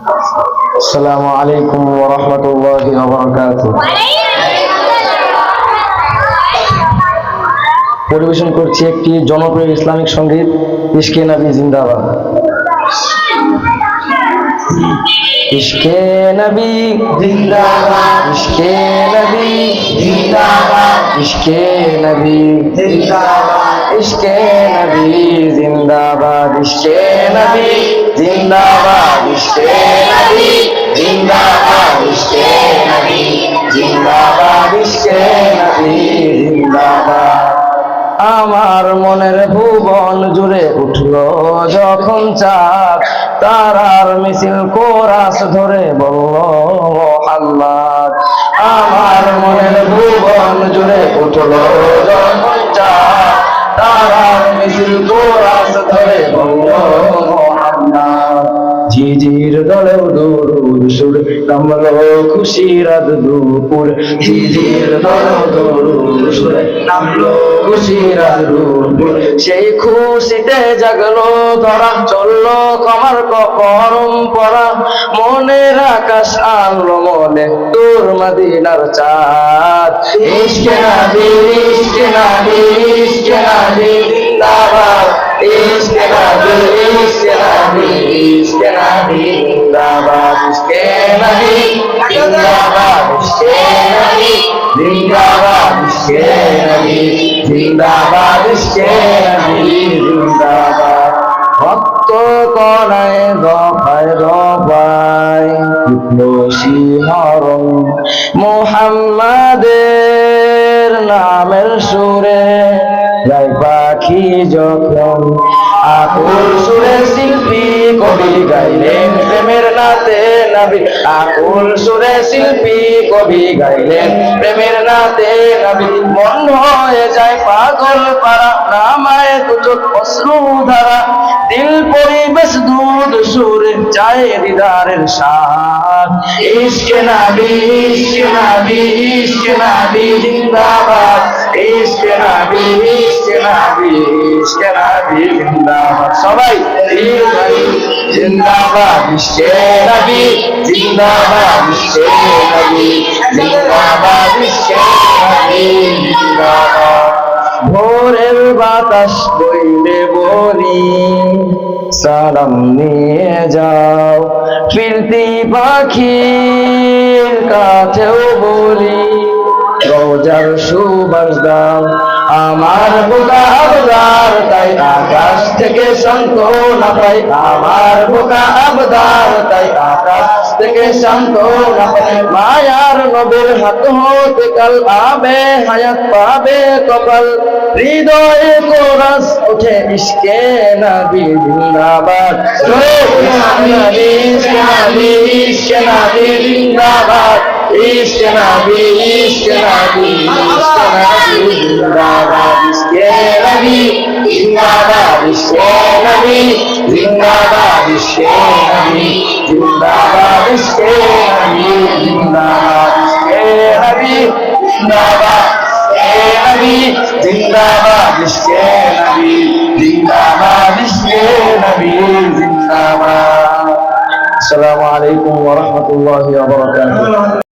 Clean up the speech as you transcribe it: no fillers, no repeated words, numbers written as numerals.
আসসালামু আলাইকুম ওয়া রাহমাতুল্লাহি ওয়া বারাকাতুহু। পরিবেশন করছি একটি জনপ্রিয় ইসলামিক সঙ্গীত, ইশকে নবী জিন্দাবাদ। ইশকে নবী জিন্দাবাদ, ইশকে নবী জিন্দাবাদ, ইশকে নবী জিন্দাবাদ, ইশকে নবী জিন্দাবাদ, ইশকে নবী জিন্দাবাদ, ইশকে নবী জিন্দাবাদ, ইশকে নবী জিন্দাবাদ, ইশকে নবী জিন্দাবাদ। আমার মনের ভুবন জুড়ে উঠলো যখন চাঁদ, তারার মিছিল কোরাস ধরে বলল মুহাম্মদ। আমার মনের ভুবন জুড়ে উঠলো যখন চাঁদ, তারার মিছিল কোরাস ধরে বলল মুহাম্মদ। ঝিঝির দলেও দরুদ সুর নামলো খুশির আজ দুপুর, ঝিঝির দলেও দরুদ সুর নামলো খুশির আজ দুপুর। সেই খুশিতে জাগলো ধরা, চললো কমার পরম্পরা, মনের আকাশ আনলো মনে তোর মদিনার চাঁদ। ইশকে নবী, ইশকে নবী, ইশকে নবী জিন্দাবাদ, ইশকে নবী, ইশকে নবী, ইশকে নবী জিন্দাবাদ, ইশকে নবী জিন্দাবাদ, ইশকে নবী জিন্দাবাদ, ইশকে নবী জিন্দাবাদ, ইশকে নবী জিন্দাবাদ। ভক্ত করায় দফায় দফায় উঠলো শিহরণ, মুহাম্মাদের নামের সুরে গায় পাখি যখন। আকুল সুরে শিল্পী কবি গাইলেন প্রেমের নাতে নবী, আকুল সুরে শিল্পী কবি গাইলেন প্রেমের নাতে নবী। মন হয়ে যায় পাগল পারা, নামায় দু চোখ অশ্রু ধারা, দিল পরিবেশ দুধ সুরে চায় দিদারের স্বাদ। ইশকে নবী, ইশকে নবী, ইশকে নবী জিন্দাবাদ, ইশকে নবী, ইশকে নবী, ইশকে নবী জিন্দাবাদ। সবাই জিন্দাবাদ, ইশকে নবী জিন্দাবাদ, ইশকে নবী জিন্দাবাদ, ইশকে নবী জিন্দাবাদ। ভোরের বাতাস বইলে বলি সালাম নিয়ে যাও, ফিরতি পাখির কাছেও বলি রোজার সুবাস দাও। আমার বোকা আবদার তাই আকাশ থেকে সান্ত্বনা পাই, আমার বোকা আবদার তাই আকাশ থেকে সান্ত্বনা পাই। মায়ার নবীর হাত হতে কাল আবে হায়াত পাবে কপাল, হৃদয়ে কোরাস ওঠে ইশকে নবী জিন্দাবাদ। ইশকে নবী, ইশকে নবী, ইশকে নবী জিন্দাবাদ, ইশকে নবী, ইশকে নবী, ইশকে নবী জিন্দাবাদ, ইশকে নবী জিন্দাবাদ, ইশকে নবী জিন্দাবাদ, ইশকে নবী জিন্দাবাদ, ইশকে নবী জিন্দাবাদ, ইশকে নবী জিন্দাবাদ, ইশকে নবী জিন্দাবাদ, ইশকে নবী জিন্দাবাদ, ইশকে নবী জিন্দাবাদ। আসসালামু আলাইকুম ওয়া রাহমাতুল্লাহি ওয়া বারাকাতুহু।